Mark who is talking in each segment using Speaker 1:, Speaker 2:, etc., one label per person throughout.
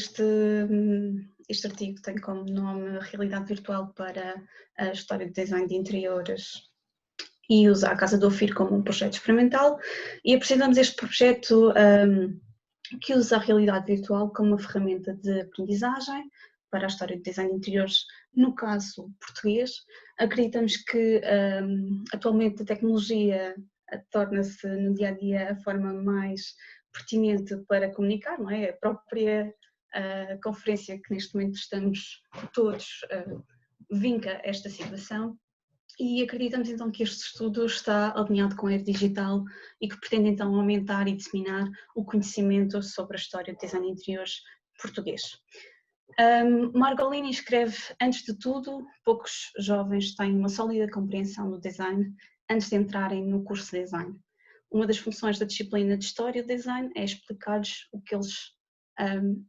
Speaker 1: este artigo tem como nome Realidade Virtual para a História de Design de Interiores e usa a Casa do Ofir como um projeto experimental, e apresentamos este projeto que usa a realidade virtual como uma ferramenta de aprendizagem para a história de design de interiores, no caso português. Acreditamos que atualmente a tecnologia torna-se no dia-a-dia a forma mais pertinente para comunicar, não é? A própria conferência que neste momento estamos todos vinca esta situação, e acreditamos então que este estudo está alinhado com a era digital e que pretende então aumentar e disseminar o conhecimento sobre a história do design de interiores português. Margolini escreve: antes de tudo, poucos jovens têm uma sólida compreensão do design antes de entrarem no curso de design. Uma das funções da disciplina de História do Design é explicar-lhes o que eles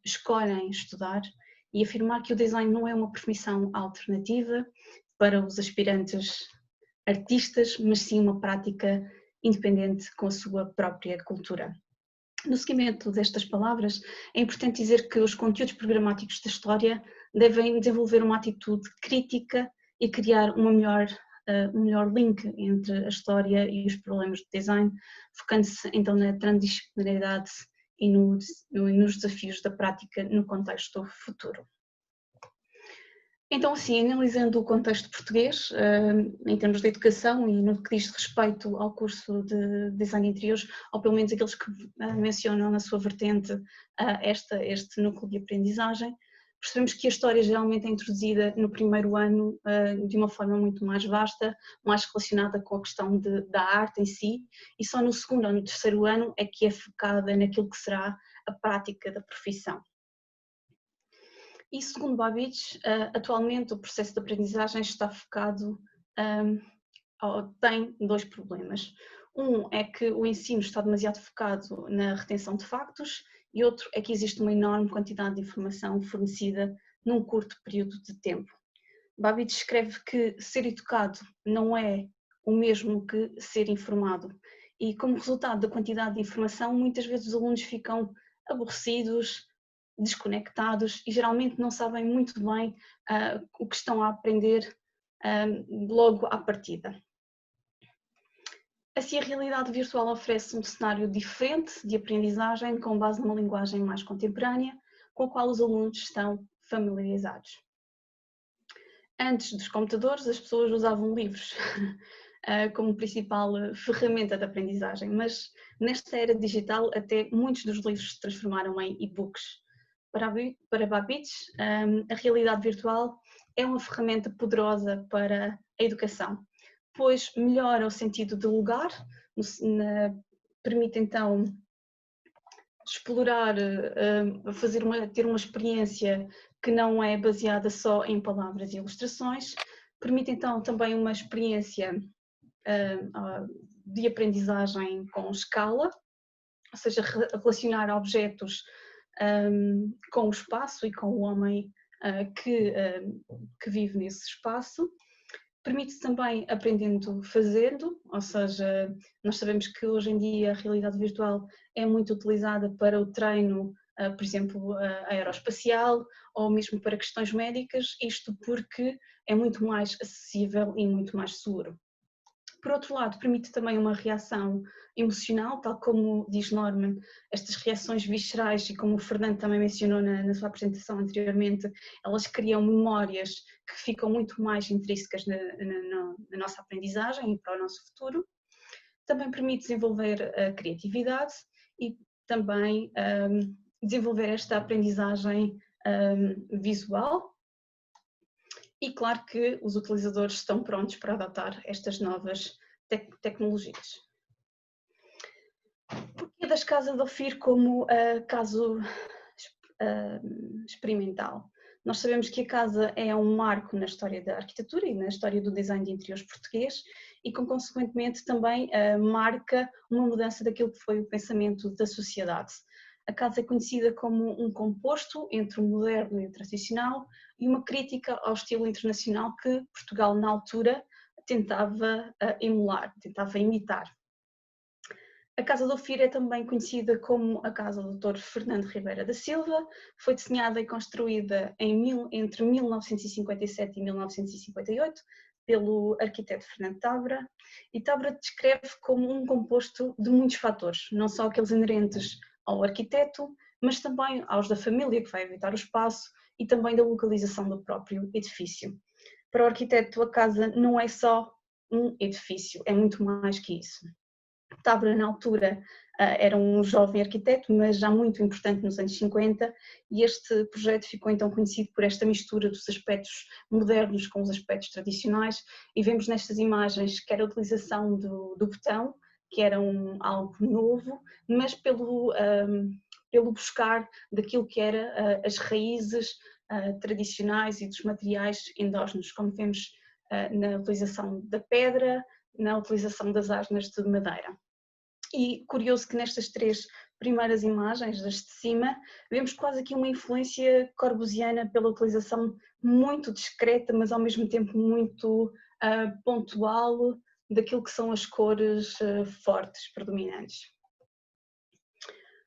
Speaker 1: escolhem estudar e afirmar que o design não é uma profissão alternativa para os aspirantes artistas, mas sim uma prática independente com a sua própria cultura. No seguimento destas palavras, é importante dizer que os conteúdos programáticos da história devem desenvolver uma atitude crítica e criar um melhor link entre a história e os problemas de design, focando-se então na transdisciplinaridade e nos desafios da prática no contexto futuro. Então, assim, analisando o contexto português, em termos de educação e no que diz respeito ao curso de Design de Interiores, ou pelo menos aqueles que mencionam na sua vertente este núcleo de aprendizagem, percebemos que a história geralmente é introduzida no primeiro ano de uma forma muito mais vasta, mais relacionada com a questão da arte em si, e só no segundo ou no terceiro ano é que é focada naquilo que será a prática da profissão. E segundo Babbage, atualmente o processo de aprendizagem está focado, tem dois problemas. Um é que o ensino está demasiado focado na retenção de factos, e outro é que existe uma enorme quantidade de informação fornecida num curto período de tempo. Babbage escreve que ser educado não é o mesmo que ser informado, e como resultado da quantidade de informação, muitas vezes os alunos ficam aborrecidos, desconectados e geralmente não sabem muito bem o que estão a aprender logo à partida. Assim, a realidade virtual oferece um cenário diferente de aprendizagem com base numa linguagem mais contemporânea, com a qual os alunos estão familiarizados. Antes dos computadores, as pessoas usavam livros como principal ferramenta de aprendizagem, mas nesta era digital até muitos dos livros se transformaram em e-books. Para Babbage, a realidade virtual é uma ferramenta poderosa para a educação, pois melhora o sentido de lugar, permite então explorar, ter uma experiência que não é baseada só em palavras e ilustrações, permite então também uma experiência de aprendizagem com escala, ou seja, relacionar objetos com o espaço e com o homem que vive nesse espaço. Permite também aprendendo fazendo, ou seja, nós sabemos que hoje em dia a realidade virtual é muito utilizada para o treino, por exemplo, aeroespacial ou mesmo para questões médicas, isto porque é muito mais acessível e muito mais seguro. Por outro lado, permite também uma reação emocional, tal como diz Norman, estas reações viscerais, e como o Fernando também mencionou na sua apresentação anteriormente, elas criam memórias que ficam muito mais intrínsecas na nossa aprendizagem e para o nosso futuro. Também permite desenvolver a criatividade e também desenvolver esta aprendizagem visual. E claro que os utilizadores estão prontos para adotar estas novas tecnologias. Porquê das casas de Ofir como caso experimental? Nós sabemos que a casa é um marco na história da arquitetura e na história do design de interiores português e, consequentemente, também marca uma mudança daquilo que foi o pensamento da sociedade. A casa é conhecida como um composto entre o moderno e o tradicional e uma crítica ao estilo internacional que Portugal, na altura, tentava emular, tentava imitar. A Casa do Ofir é também conhecida como a Casa do Dr. Fernando Ribeira da Silva, foi desenhada e construída entre 1957 e 1958 pelo arquiteto Fernando Távora, e Távora descreve como um composto de muitos fatores, não só aqueles inerentes ao arquiteto, mas também aos da família que vai habitar o espaço e também da localização do próprio edifício. Para o arquiteto, a casa não é só um edifício, é muito mais que isso. Távora, na altura, era um jovem arquiteto, mas já muito importante nos anos 50, e este projeto ficou então conhecido por esta mistura dos aspectos modernos com os aspectos tradicionais, e vemos nestas imagens quer a utilização do botão, que era algo novo, mas pelo buscar daquilo que era as raízes tradicionais e dos materiais endógenos, como vemos na utilização da pedra, na utilização das asnas de madeira. E curioso que nestas três primeiras imagens, das de cima, vemos quase aqui uma influência corbusiana pela utilização muito discreta, mas ao mesmo tempo muito pontual daquilo que são as cores fortes, predominantes.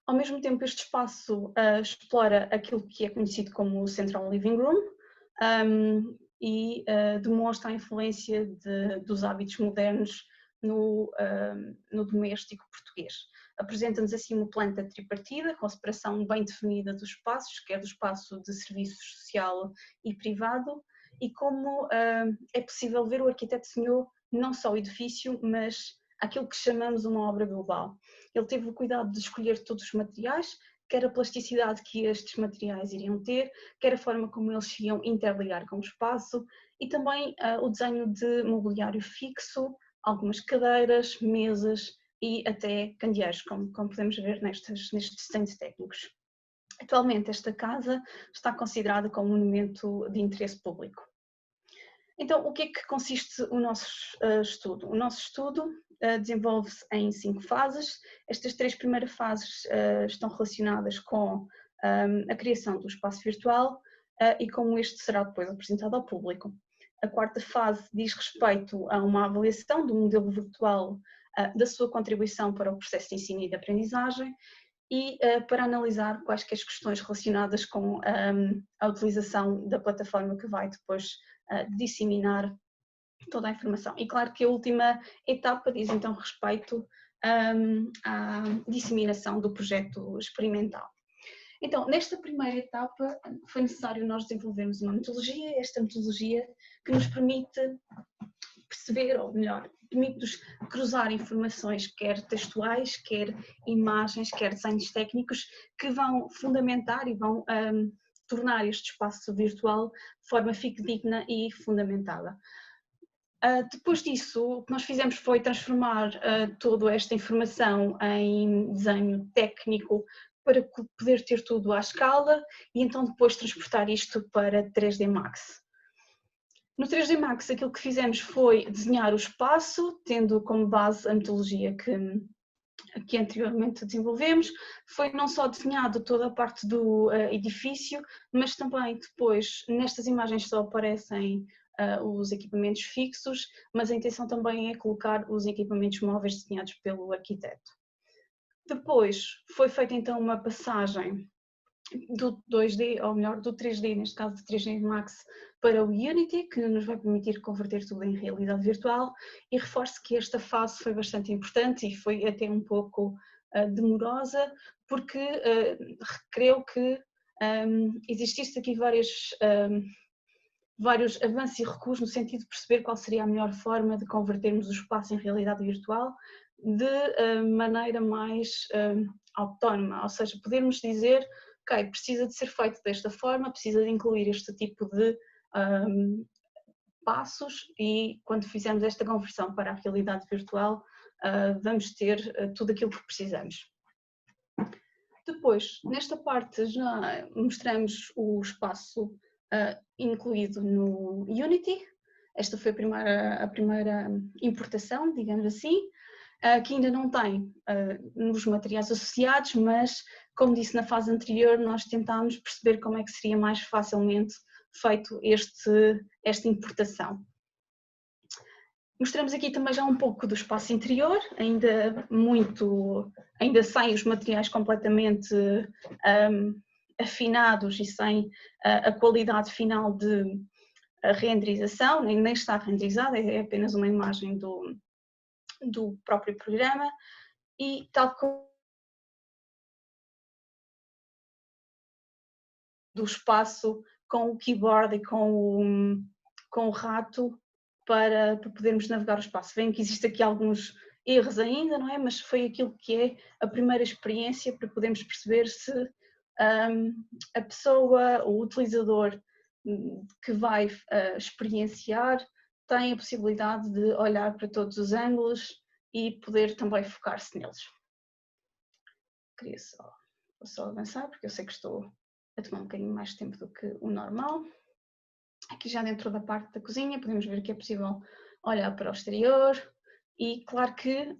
Speaker 1: Ao mesmo tempo, este espaço explora aquilo que é conhecido como o Central Living Room e demonstra a influência dos hábitos modernos no doméstico português. Apresenta-nos assim uma planta tripartida, com a separação bem definida dos espaços, quer do espaço de serviço social e privado, e como é possível ver, o arquiteto desenhou não só o edifício, mas aquilo que chamamos uma obra global. Ele teve o cuidado de escolher todos os materiais, quer a plasticidade que estes materiais iriam ter, quer a forma como eles se iam interligar com o espaço, e também o desenho de mobiliário fixo, algumas cadeiras, mesas e até candeeiros, como podemos ver nestes desenhos técnicos. Atualmente esta casa está considerada como monumento de interesse público. Então, o que é que consiste o nosso estudo? O nosso estudo desenvolve-se em 5 fases. Estas 3 primeiras fases estão relacionadas com a criação do espaço virtual e como este será depois apresentado ao público. A quarta fase diz respeito a uma avaliação do modelo virtual, da sua contribuição para o processo de ensino e de aprendizagem e para analisar quaisquer questões relacionadas com a utilização da plataforma que vai depois disseminar toda a informação. E claro que a última etapa diz então respeito à disseminação do projeto experimental. Então, nesta primeira etapa foi necessário nós desenvolvermos uma metodologia, esta metodologia que nos permite perceber, ou melhor, permite-nos cruzar informações, quer textuais, quer imagens, quer desenhos técnicos, que vão fundamentar e vão tornar este espaço virtual de forma fidedigna e fundamentada. Depois disso, o que nós fizemos foi transformar toda esta informação em desenho técnico para poder ter tudo à escala e então depois transportar isto para 3D Max. No 3D Max aquilo que fizemos foi desenhar o espaço, tendo como base a metodologia que anteriormente desenvolvemos. Foi não só desenhado toda a parte do edifício, mas também depois nestas imagens só aparecem os equipamentos fixos, mas a intenção também é colocar os equipamentos móveis desenhados pelo arquiteto. Depois foi feita então uma passagem do 2D, ou melhor, do 3D, neste caso de 3D Max, para o Unity, que nos vai permitir converter tudo em realidade virtual, e reforço que esta fase foi bastante importante e foi até um pouco demorosa, porque creio que existisse aqui vários avanços e recuos no sentido de perceber qual seria a melhor forma de convertermos o espaço em realidade virtual de maneira mais autónoma, ou seja, podermos dizer, ok, precisa de ser feito desta forma, precisa de incluir este tipo de passos e quando fizermos esta conversão para a realidade virtual vamos ter tudo aquilo que precisamos. Depois, nesta parte já mostramos o espaço incluído no Unity. Esta foi a primeira importação, digamos assim, que ainda não tem nos materiais associados, mas como disse na fase anterior, nós tentámos perceber como é que seria mais facilmente feito esta importação. Mostramos aqui também já um pouco do espaço interior, ainda sem os materiais completamente afinados e sem a qualidade final de renderização, nem está renderizada, é apenas uma imagem do próprio programa, e tal como do espaço com o keyboard e com o rato para podermos navegar o espaço. Veem que existe aqui alguns erros ainda, não é? Mas foi aquilo que é a primeira experiência para podermos perceber se a pessoa, o utilizador que vai experienciar tem a possibilidade de olhar para todos os ângulos e poder também focar-se neles. Queria só avançar, porque eu sei que estou a tomar um bocadinho mais de tempo do que o normal. Aqui já dentro da parte da cozinha podemos ver que é possível olhar para o exterior e claro que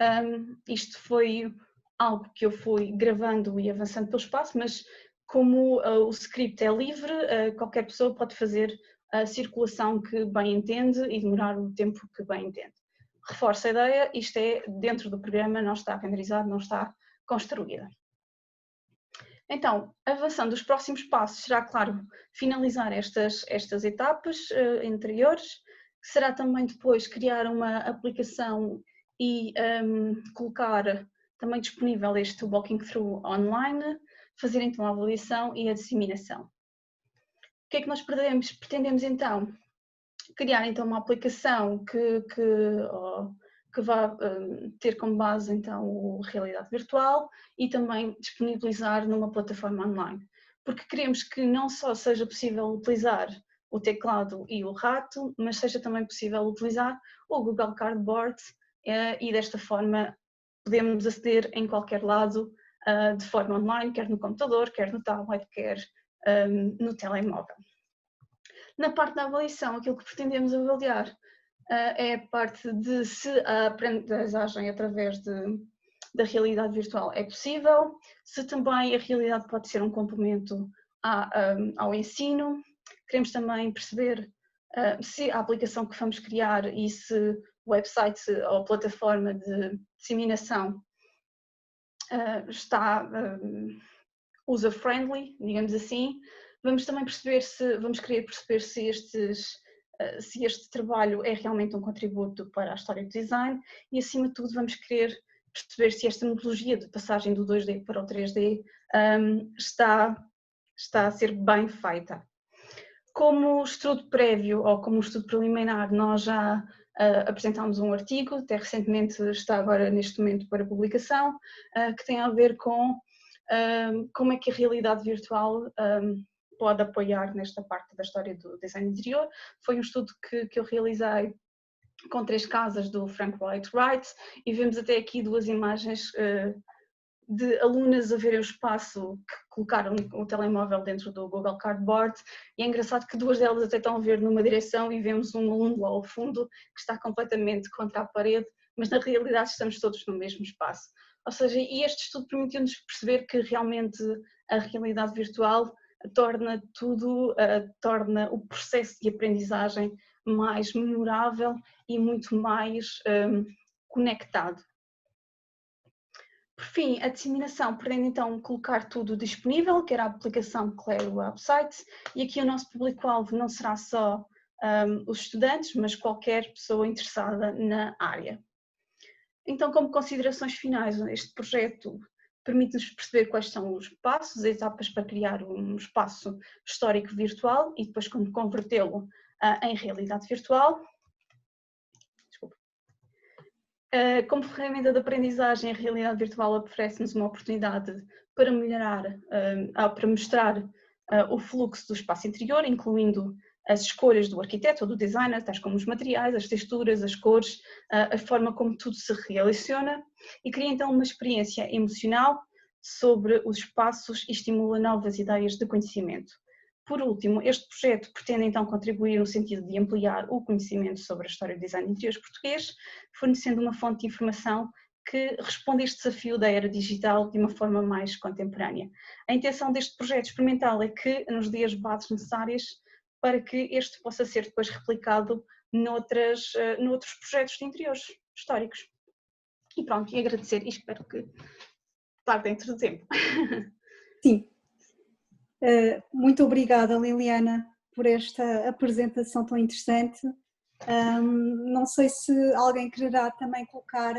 Speaker 1: isto foi algo que eu fui gravando e avançando pelo espaço, mas como o script é livre, qualquer pessoa pode fazer a circulação que bem entende e demorar o tempo que bem entende. Reforço a ideia, isto é dentro do programa, não está renderizado, não está construída. Então, avançando, os próximos passos será, claro, finalizar estas etapas anteriores, será também depois criar uma aplicação e colocar também disponível este walking through online, fazer então a avaliação e a disseminação. O que é que nós pretendemos então? Criar então uma aplicação que vá ter como base então a realidade virtual e também disponibilizar numa plataforma online, porque queremos que não só seja possível utilizar o teclado e o rato, mas seja também possível utilizar o Google Cardboard e desta forma podemos aceder em qualquer lado de forma online, quer no computador, quer no tablet, quer no telemóvel. Na parte da avaliação, aquilo que pretendemos avaliar é a parte de se a aprendizagem através da realidade virtual é possível, se também a realidade pode ser um complemento ao ensino. Queremos também perceber se a aplicação que vamos criar e se o website ou a plataforma de disseminação está user-friendly, digamos assim. Vamos também querer perceber se este trabalho é realmente um contributo para a história do design e, acima de tudo, vamos querer perceber se esta metodologia de passagem do 2D para o 3D está a ser bem feita. Como estudo prévio ou como estudo preliminar, nós já apresentámos um artigo, até recentemente está agora neste momento para publicação, que tem a ver com como é que a realidade virtual pode apoiar nesta parte da história do design interior. Foi um estudo que eu realizei com 3 casas do Frank Lloyd Wright e vemos até aqui 2 imagens de alunas a verem o espaço que colocaram o telemóvel dentro do Google Cardboard e é engraçado que 2 delas até estão a ver numa direção e vemos um aluno lá ao fundo que está completamente contra a parede, mas na realidade estamos todos no mesmo espaço. Ou seja, e este estudo permitiu-nos perceber que realmente a realidade virtual torna o processo de aprendizagem mais memorável e muito mais conectado. Por fim, a disseminação pretende então colocar tudo disponível, quer a aplicação, quer o website, e aqui o nosso público-alvo não será só os estudantes, mas qualquer pessoa interessada na área. Então, como considerações finais, este projeto permite-nos perceber quais são os passos, as etapas para criar um espaço histórico virtual e depois como convertê-lo em realidade virtual. Desculpa. Como ferramenta de aprendizagem, a realidade virtual oferece-nos uma oportunidade para para mostrar o fluxo do espaço interior, incluindo as escolhas do arquiteto ou do designer, tais como os materiais, as texturas, as cores, a forma como tudo se relaciona e cria então uma experiência emocional sobre os espaços e estimula novas ideias de conhecimento. Por último, este projeto pretende então contribuir no sentido de ampliar o conhecimento sobre a história do design de interiores português, fornecendo uma fonte de informação que responde a este desafio da era digital de uma forma mais contemporânea. A intenção deste projeto experimental é que nos dê as bases necessárias para que este possa ser depois replicado noutros projetos de interiores históricos. E pronto, e agradecer e espero que estar dentro do tempo.
Speaker 2: Sim. Muito obrigada, Liliana, por esta apresentação tão interessante. Não sei se alguém quererá também colocar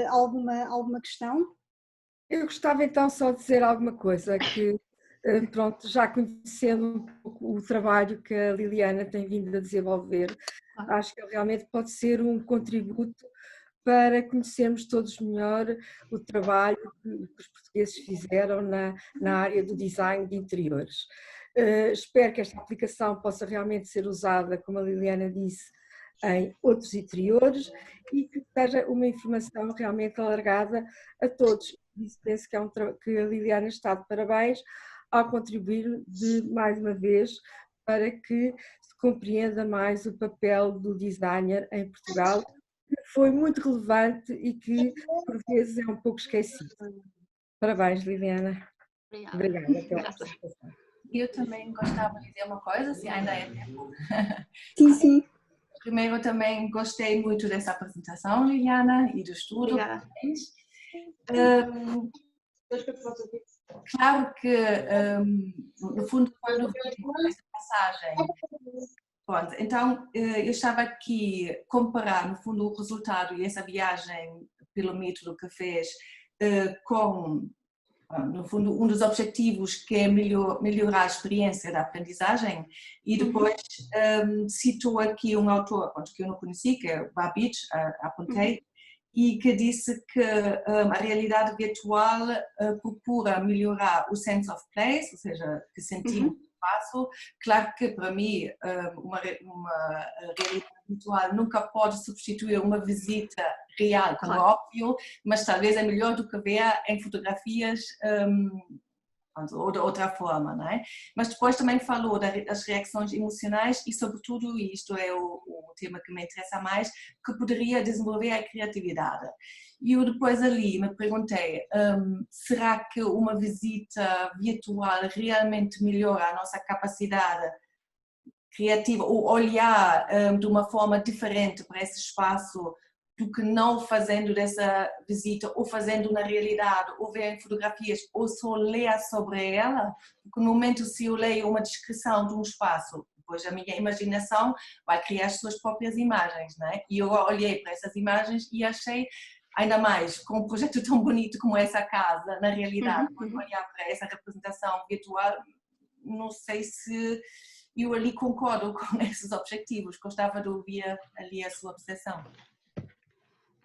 Speaker 2: alguma questão.
Speaker 3: Eu gostava então só de dizer alguma coisa, que pronto, já conhecendo um pouco o trabalho que a Liliana tem vindo a desenvolver, acho que realmente pode ser um contributo para conhecermos todos melhor o trabalho que os portugueses fizeram na área do design de interiores. Espero que esta aplicação possa realmente ser usada, como a Liliana disse, em outros interiores e que seja uma informação realmente alargada a todos. Penso que a Liliana está de parabéns ao contribuir mais uma vez para que se compreenda mais o papel do designer em Portugal, que foi muito relevante e que por vezes é um pouco esquecido. Parabéns, Liliana. Obrigada pela apresentação.
Speaker 4: Eu também gostava de dizer uma coisa, se ainda é tempo.
Speaker 2: Sim, sim.
Speaker 4: Primeiro, também gostei muito dessa apresentação, Liliana, e do estudo.
Speaker 1: Obrigada.
Speaker 4: Claro que, no fundo, foi no vídeo, essa passagem. Pronto, então, eu estava aqui a comparar, no fundo, o resultado e essa viagem pelo método que fez com, no fundo, um dos objetivos que é melhorar a experiência da aprendizagem, e depois citou aqui um autor que eu não conheci, que é o Babich, apontei, e que disse que a realidade virtual procura melhorar o sense of place, ou seja, que sentimos o espaço. Claro que para mim uma realidade virtual nunca pode substituir uma visita real, como é óbvio, mas talvez é melhor do que ver em fotografias ou de outra forma, não é? Mas depois também falou das reações emocionais e, sobretudo, e isto é o tema que me interessa mais, que poderia desenvolver a criatividade. E eu depois ali me perguntei, será que uma visita virtual realmente melhora a nossa capacidade criativa ou olhar de uma forma diferente para esse espaço do que não fazendo dessa visita ou fazendo na realidade ou ver em fotografias ou só ler sobre ela? Porque no momento se eu leio uma descrição de um espaço, depois a minha imaginação vai criar as suas próprias imagens, não é? E eu olhei para essas imagens e achei, ainda mais com um projeto tão bonito como essa casa, na realidade, quando olhar para essa representação virtual, não sei se eu ali concordo com esses objetivos. Gostava de ouvir ali a sua obsessão.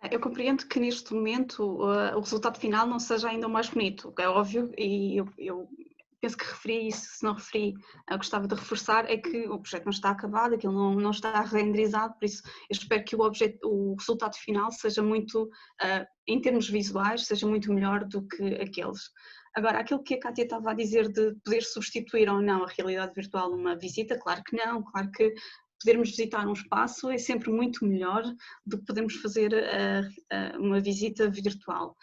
Speaker 1: Eu compreendo que neste momento o resultado final não seja ainda o mais bonito, é óbvio, e eu penso que referi isso, se não referi, gostava de reforçar, é que o projeto não está acabado, aquilo não está renderizado, por isso eu espero que o resultado final seja muito, em termos visuais, seja muito melhor do que aqueles. Agora, aquilo que a Kátia estava a dizer de poder substituir ou não a realidade virtual numa visita, claro que não, claro que podermos visitar um espaço é sempre muito melhor do que podermos fazer uma visita virtual.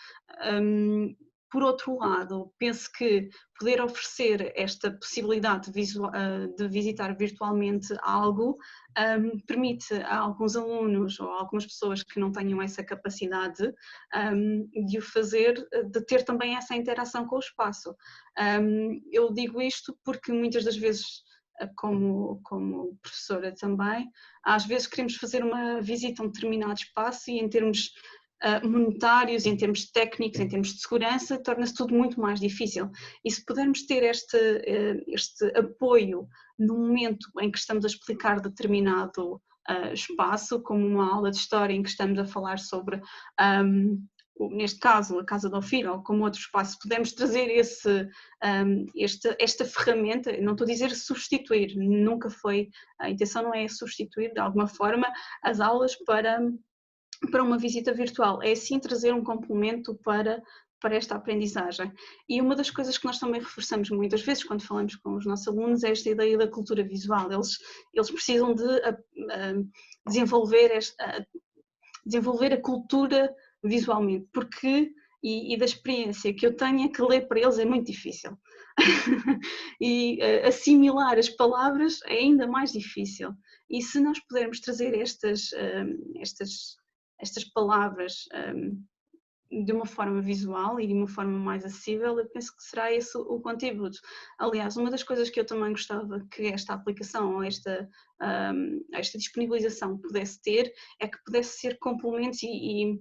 Speaker 1: Por outro lado, penso que poder oferecer esta possibilidade de visitar virtualmente algo permite a alguns alunos ou a algumas pessoas que não tenham essa capacidade de o fazer, de ter também essa interação com o espaço. Eu digo isto porque muitas das vezes, como professora também, às vezes queremos fazer uma visita a um determinado espaço e em termos monetários, em termos técnicos, em termos de segurança, torna-se tudo muito mais difícil. E se pudermos ter este apoio no momento em que estamos a explicar determinado espaço, como uma aula de história em que estamos a falar sobre, neste caso, a Casa do Filho, ou como outro espaço, podemos trazer esta ferramenta, não estou a dizer substituir, nunca foi, a intenção não é substituir de alguma forma as aulas para uma visita virtual, é sim trazer um complemento para esta aprendizagem. E uma das coisas que nós também reforçamos muitas vezes quando falamos com os nossos alunos é esta ideia da cultura visual. Eles precisam de desenvolver a cultura visualmente, porque, e da experiência que eu tenho, é que ler para eles é muito difícil. E assimilar as palavras é ainda mais difícil. E se nós pudermos trazer estas palavras de uma forma visual e de uma forma mais acessível, eu penso que será esse o contributo. Aliás, uma das coisas que eu também gostava que esta aplicação ou esta disponibilização pudesse ter, é que pudesse ser complementos e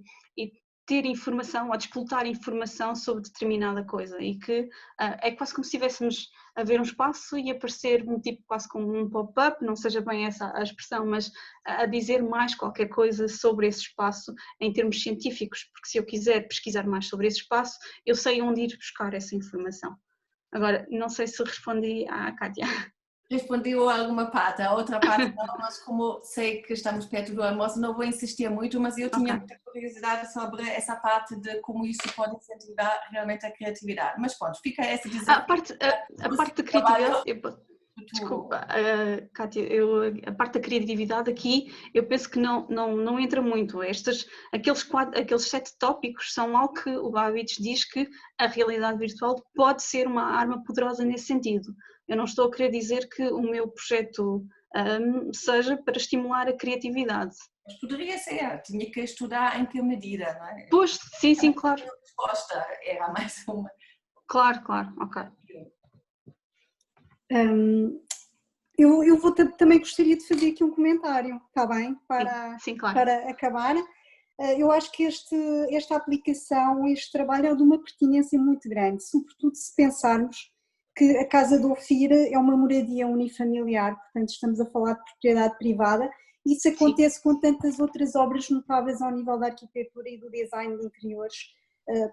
Speaker 1: ter informação ou despoltar informação sobre determinada coisa, e que é quase como se estivéssemos a ver um espaço e aparecer um tipo quase como um pop-up, não seja bem essa a expressão, mas a dizer mais qualquer coisa sobre esse espaço em termos científicos, porque se eu quiser pesquisar mais sobre esse espaço, eu sei onde ir buscar essa informação. Agora, não sei se respondi à Kátia.
Speaker 4: Respondeu alguma parte, a outra parte não, mas como sei que estamos perto do almoço, não vou insistir muito, mas eu tinha muita curiosidade sobre essa parte de como isso pode incentivar realmente a criatividade. Mas pronto, fica essa desafio.
Speaker 1: A parte da criatividade, desculpa, Kátia, a parte da criatividade aqui, eu penso que não entra muito. Aqueles 7 tópicos são algo que o Babbage diz que a realidade virtual pode ser uma arma poderosa nesse sentido. Eu não estou a querer dizer que o meu projeto seja para estimular a criatividade.
Speaker 4: Mas poderia ser, tinha que estudar em que medida, não é?
Speaker 1: Pois, sim, claro.
Speaker 4: A resposta era mais uma.
Speaker 1: Claro, ok.
Speaker 2: Eu também gostaria de fazer aqui um comentário, está bem?
Speaker 1: Sim, claro.
Speaker 2: Para acabar. Eu acho que esta aplicação, este trabalho é de uma pertinência muito grande, sobretudo se pensarmos que a Casa do Ofir é uma moradia unifamiliar, portanto estamos a falar de propriedade privada. Isso acontece com tantas outras obras notáveis ao nível da arquitetura e do design de interiores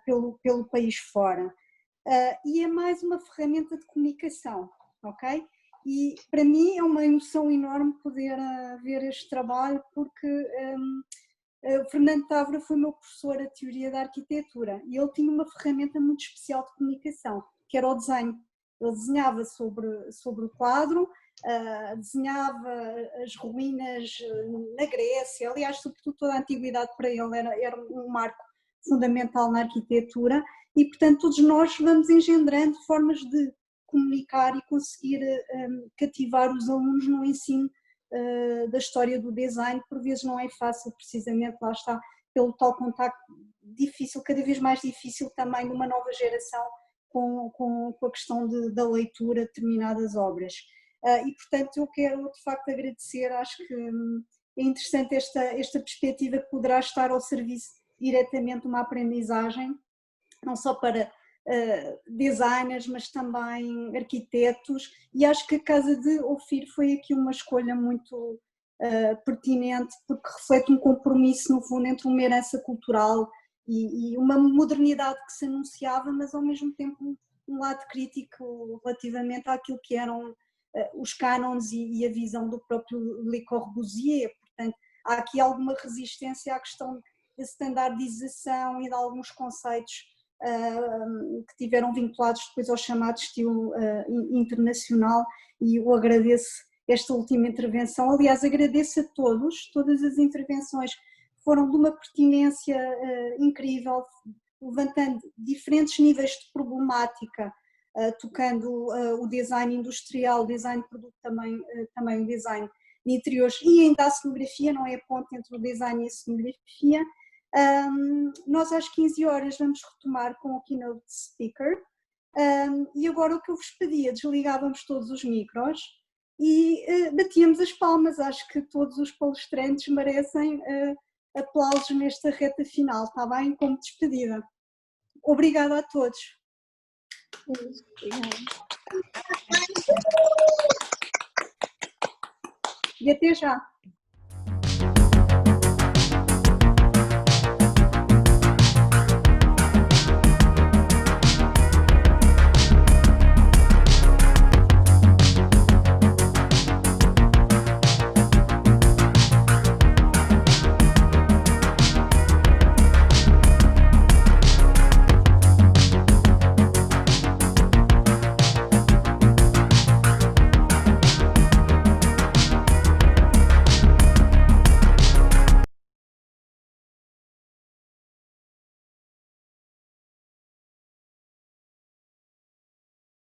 Speaker 2: pelo país fora. E é mais uma ferramenta de comunicação, ok? E para mim é uma emoção enorme poder ver este trabalho, porque o Fernando Távora foi meu professor de teoria da arquitetura e ele tinha uma ferramenta muito especial de comunicação, que era o desenho. Ele desenhava sobre o quadro, desenhava as ruínas na Grécia, aliás, sobretudo toda a antiguidade para ele era um marco fundamental na arquitetura, e portanto todos nós vamos engendrando formas de comunicar e conseguir cativar os alunos no ensino da história do design. Por vezes não é fácil, precisamente, lá está, pelo tal contacto difícil, cada vez mais difícil também de uma nova geração com a questão da leitura de determinadas obras. E portanto eu quero de facto agradecer, acho que é interessante esta perspectiva que poderá estar ao serviço diretamente de uma aprendizagem, não só para designers, mas também arquitetos, e acho que a Casa de Ofir foi aqui uma escolha muito pertinente, porque reflete um compromisso no fundo entre uma herança cultural e uma modernidade que se anunciava, mas ao mesmo tempo um lado crítico relativamente àquilo que eram os cânones e a visão do próprio Le Corbusier. Portanto, há aqui alguma resistência à questão da standardização e de alguns conceitos que tiveram vinculados depois ao chamado estilo internacional, e eu agradeço esta última intervenção. Aliás, agradeço a todas as intervenções foram de uma pertinência incrível, levantando diferentes níveis de problemática, tocando o design industrial, o design de produto, também o design de interiores e ainda a cenografia, não é a ponte entre o design e a cenografia. Nós às 15 horas vamos retomar com o keynote speaker, e agora o que eu vos pedia, desligávamos todos os micros e batíamos as palmas. Acho que todos os palestrantes merecem aplausos nesta reta final, está bem? Como despedida. Obrigada a todos. E até já.